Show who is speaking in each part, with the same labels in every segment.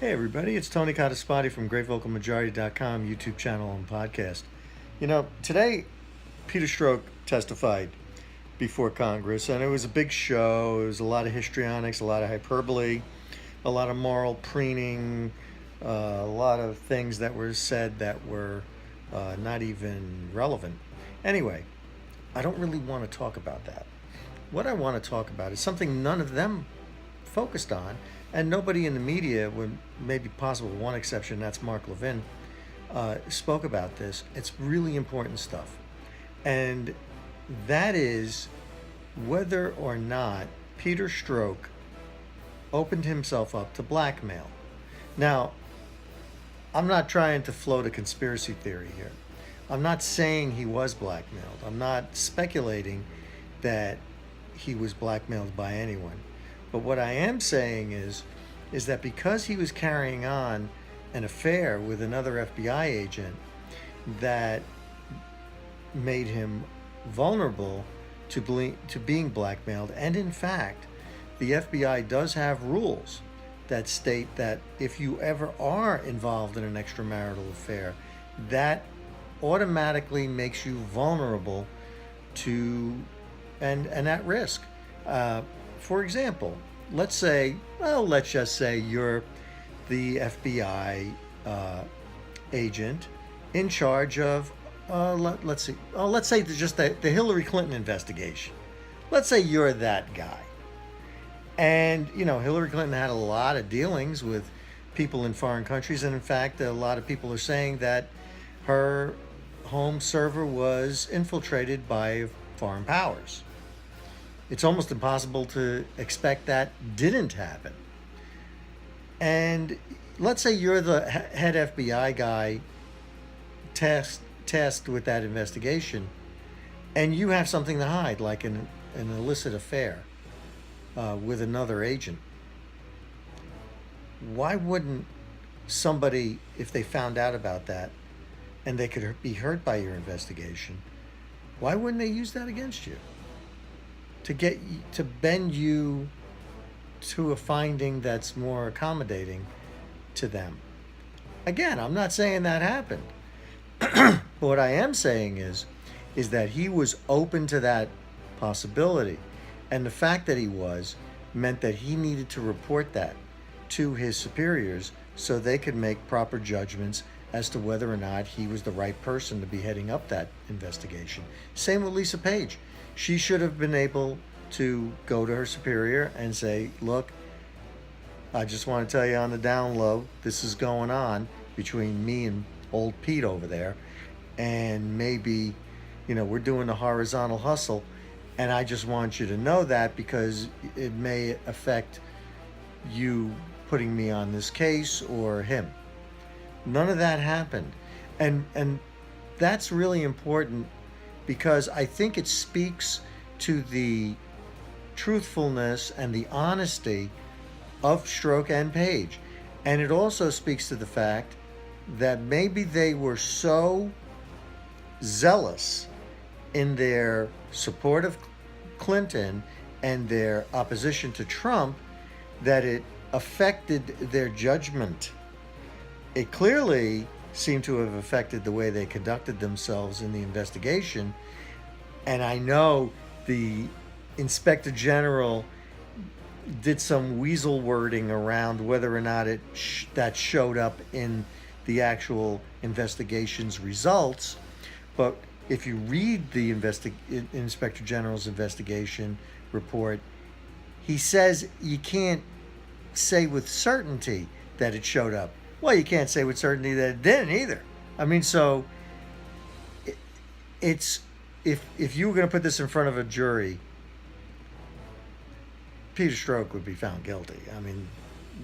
Speaker 1: Hey everybody, it's Tony Codispoti from GreatVocalMajority.com YouTube channel and podcast. Today Peter Strzok testified before Congress, and it was a big show. It was a lot of histrionics, a lot of hyperbole, a lot of moral preening, a lot of things that were said that were not even relevant. Anyway, I don't really want to talk about that. What I want to talk about is something none of them focused on, and nobody in the media, with maybe possible one exception, that's Mark Levin, spoke about this. It's really important stuff. And that is whether or not Peter Strzok opened himself up to blackmail. Now, I'm not trying to float a conspiracy theory here. I'm not saying he was blackmailed. I'm not speculating that he was blackmailed by anyone. But what I am saying is that because he was carrying on an affair with another FBI agent, that made him vulnerable to being blackmailed. And in fact, the FBI does have rules that state that if you ever are involved in an extramarital affair, that automatically makes you vulnerable to and at risk. For example, let's just say you're the FBI agent in charge of, let's say just the Hillary Clinton investigation. Let's say you're that guy. And, Hillary Clinton had a lot of dealings with people in foreign countries. And in fact, a lot of people are saying that her home server was infiltrated by foreign powers. It's almost impossible to expect that didn't happen. And let's say you're the head FBI guy tasked with that investigation, and you have something to hide, like an illicit affair with another agent. Why wouldn't somebody, if they found out about that and they could be hurt by your investigation, why wouldn't they use that against you? To bend you to a finding that's more accommodating to them. Again, I'm not saying that happened. What I am saying is that he was open to that possibility. And the fact that he was meant that he needed to report that to his superiors so they could make proper judgments as to whether or not he was the right person to be heading up that investigation. Same with Lisa Page. She should have been able to go to her superior and say, look, I just want to tell you on the down low, this is going on between me and old Pete over there. And maybe, we're doing a horizontal hustle. And I just want you to know that because it may affect you putting me on this case or him. None of that happened. And that's really important, because I think it speaks to the truthfulness and the honesty of Strzok and Page. And it also speaks to the fact that maybe they were so zealous in their support of Clinton and their opposition to Trump that it affected their judgment. It clearly seemed to have affected the way they conducted themselves in the investigation. And I know the Inspector General did some weasel wording around whether or not that showed up in the actual investigation's results. But if you read the Inspector General's investigation report, he says you can't say with certainty that it showed up. Well, you can't say with certainty that it didn't either. I mean, so it's if you were going to put this in front of a jury, Peter Strzok would be found guilty. I mean,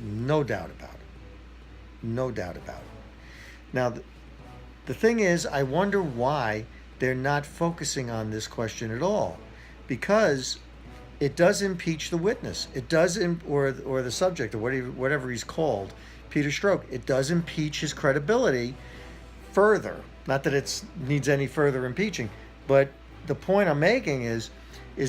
Speaker 1: no doubt about it. No doubt about it. Now, the thing is, I wonder why they're not focusing on this question at all, because it does impeach the witness. It does, or the subject, or whatever he's called, Peter Strzok. It does impeach his credibility further. Not that it needs any further impeaching, but the point I'm making is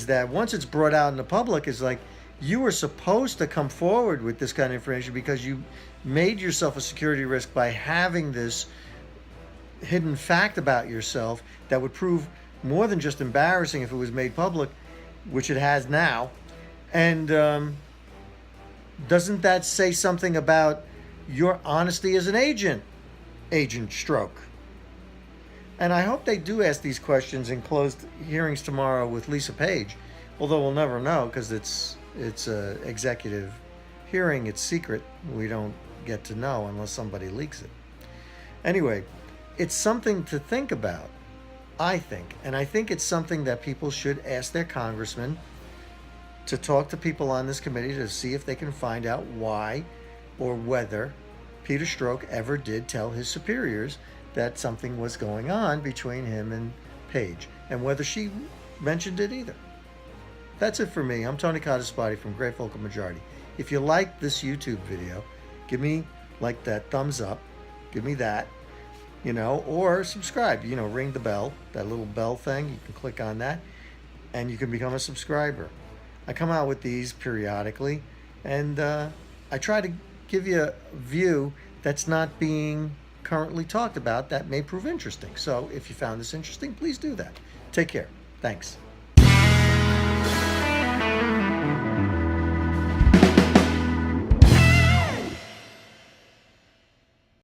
Speaker 1: that once it's brought out in the public, is like You were supposed to come forward with this kind of information because you made yourself a security risk by having this hidden fact about yourself that would prove more than just embarrassing if it was made public, which it has now. And doesn't that say something about your honesty as an agent, Agent Strzok? And I hope they do ask these questions in closed hearings tomorrow with Lisa Page, although we'll never know because it's a executive hearing. It's secret. We don't get to know unless somebody leaks it. Anyway, it's something to think about, I think. And I think it's something that people should ask their congressman to talk to people on this committee to see if they can find out why or whether Peter Strzok ever did tell his superiors that something was going on between him and Page, and whether she mentioned it either. That's it for me. I'm Tony Codispoti from Great Vocal Majority. If you like this YouTube video, give me like that thumbs up, give me that, or subscribe, ring the bell, that little bell thing. You can click on that and you can become a subscriber. I come out with these periodically, and I try to give you a view that's not being currently talked about that may prove interesting. So if you found this interesting, please do that. Take care. Thanks.